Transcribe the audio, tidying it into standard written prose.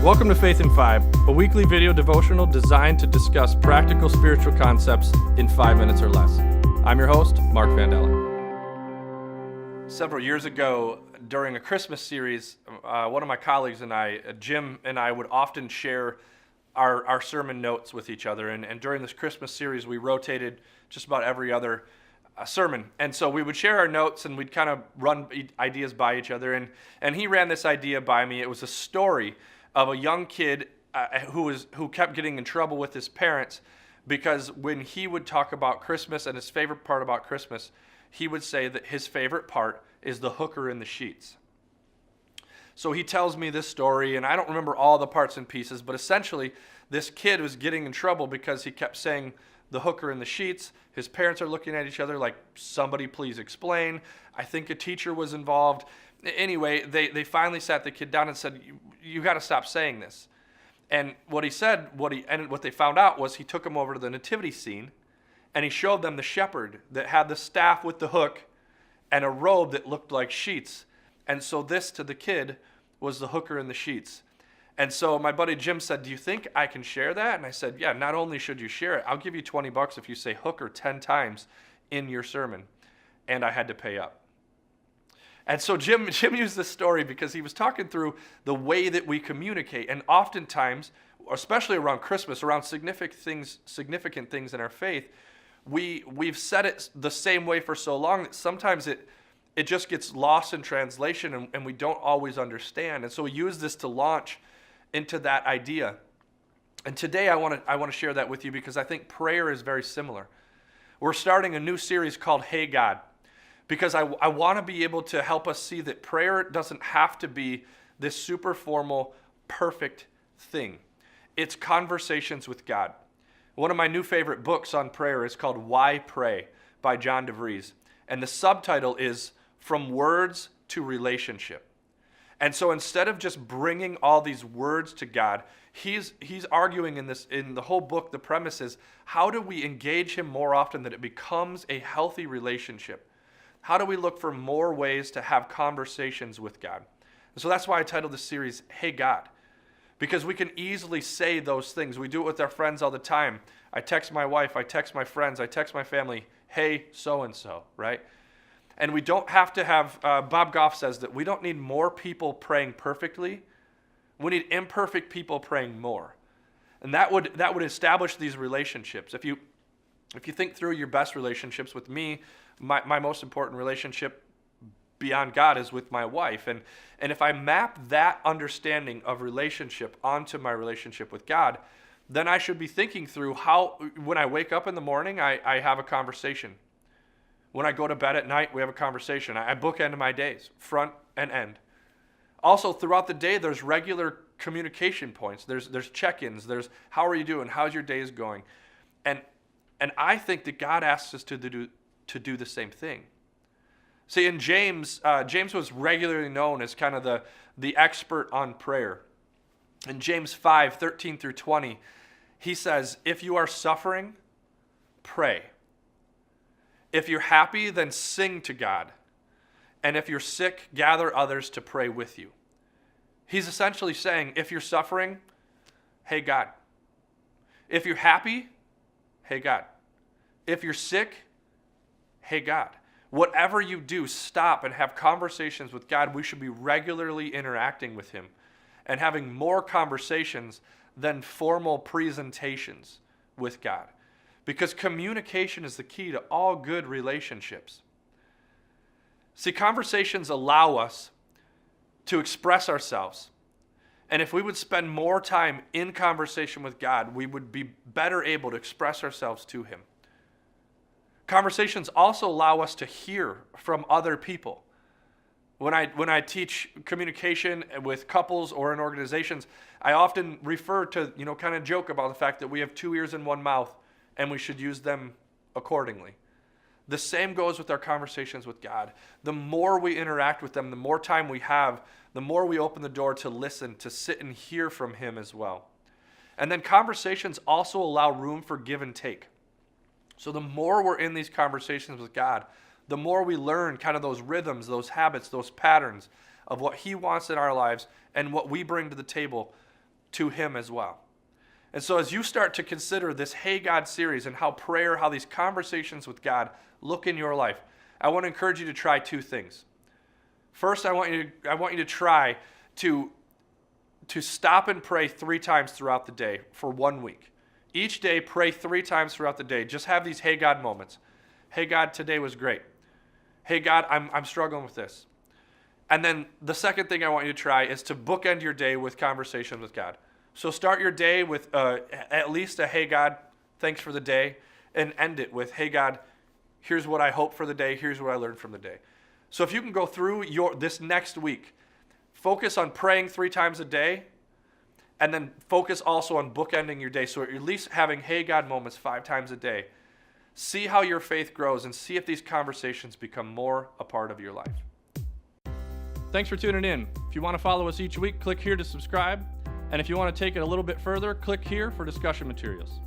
Welcome to Faith in 5, a weekly video devotional designed to discuss practical spiritual concepts in 5 minutes or less. I'm your host, Mark Vandella. Several years ago, during a Christmas series, one of my colleagues and I, Jim and I, would often share our sermon notes with each other. And during this Christmas series, we rotated just about every other sermon. And so we would share our notes and we'd kind of run ideas by each other. And he ran this idea by me. It was a story of a young kid who kept getting in trouble with his parents because when he would talk about Christmas and his favorite part about Christmas, he would say that his favorite part is the hooker in the sheets. So he tells me this story, and I don't remember all the parts and pieces, but essentially this kid was getting in trouble because he kept saying the hooker in the sheets. His parents are looking at each other like, somebody please explain. I think a teacher was involved. Anyway, they finally sat the kid down and said, you got to stop saying this. And what he said, what they found out was he took them over to the nativity scene and he showed them the shepherd that had the staff with the hook and a robe that looked like sheets. And so this to the kid was the hooker in the sheets. And so my buddy Jim said, do you think I can share that? And I said, yeah, not only should you share it, I'll give you $20 if you say hooker 10 times in your sermon. And I had to pay up. And so Jim used this story because he was talking through the way that we communicate. And oftentimes, especially around Christmas, around significant things in our faith, we've said it the same way for so long that sometimes it just gets lost in translation and we don't always understand. And so we use this to launch into that idea. And today I want to share that with you because I think prayer is very similar. We're starting a new series called Hey God, because I want to be able to help us see that prayer doesn't have to be this super formal, perfect thing. It's conversations with God. One of my new favorite books on prayer is called Why Pray by John DeVries. And the subtitle is From Words to Relationship. And so instead of just bringing all these words to God, he's arguing in the whole book, the premise is, how do we engage him more often that it becomes a healthy relationship? How do we look for more ways to have conversations with God? And so that's why I titled this series, Hey God, because we can easily say those things. We do it with our friends all the time. I text my wife, I text my friends, I text my family, hey, so-and-so, right? And we don't have to have, Bob Goff says that we don't need more people praying perfectly. We need imperfect people praying more. And that would establish these relationships. If you think through your best relationships with me, my most important relationship beyond God is with my wife. And if I map that understanding of relationship onto my relationship with God, then I should be thinking through how, when I wake up in the morning, I have a conversation. When I go to bed at night, we have a conversation. I bookend my days, front and end. Also, throughout the day, there's regular communication points. There's check-ins. There's how are you doing? How's your days going? And I think that God asks us to do the same thing. See, in James was regularly known as kind of the expert on prayer. In James 5:13 through 20, he says, if you are suffering, pray. If you're happy, then sing to God. And if you're sick, gather others to pray with you. He's essentially saying, if you're suffering, hey God. If you're happy, hey God. If you're sick, hey God. Whatever you do, stop and have conversations with God. We should be regularly interacting with him and having more conversations than formal presentations with God. Because communication is the key to all good relationships. See, conversations allow us to express ourselves. And if we would spend more time in conversation with God, we would be better able to express ourselves to him. Conversations also allow us to hear from other people. When I teach communication with couples or in organizations, I often refer to, kind of joke about the fact that we have 2 ears and 1 mouth and we should use them accordingly. The same goes with our conversations with God. The more we interact with them, the more time we have, the more we open the door to listen, to sit and hear from him as well. And then conversations also allow room for give and take. So the more we're in these conversations with God, the more we learn kind of those rhythms, those habits, those patterns of what he wants in our lives and what we bring to the table to him as well. And so as you start to consider this Hey God series and how prayer, how these conversations with God look in your life, I want to encourage you to try two things. First, I want you to try to stop and pray 3 times throughout the day for 1 week. Each day, pray 3 times throughout the day. Just have these Hey God moments. Hey God, today was great. Hey God, I'm struggling with this. And then the second thing I want you to try is to bookend your day with conversation with God. So start your day with at least a Hey God, thanks for the day, and end it with Hey God, here's what I hope for the day, here's what I learned from the day. So if you can go through this next week, focus on praying 3 times a day, and then focus also on bookending your day. So at least having Hey God moments 5 times a day. See how your faith grows and see if these conversations become more a part of your life. Thanks for tuning in. If you want to follow us each week, click here to subscribe. And if you want to take it a little bit further, click here for discussion materials.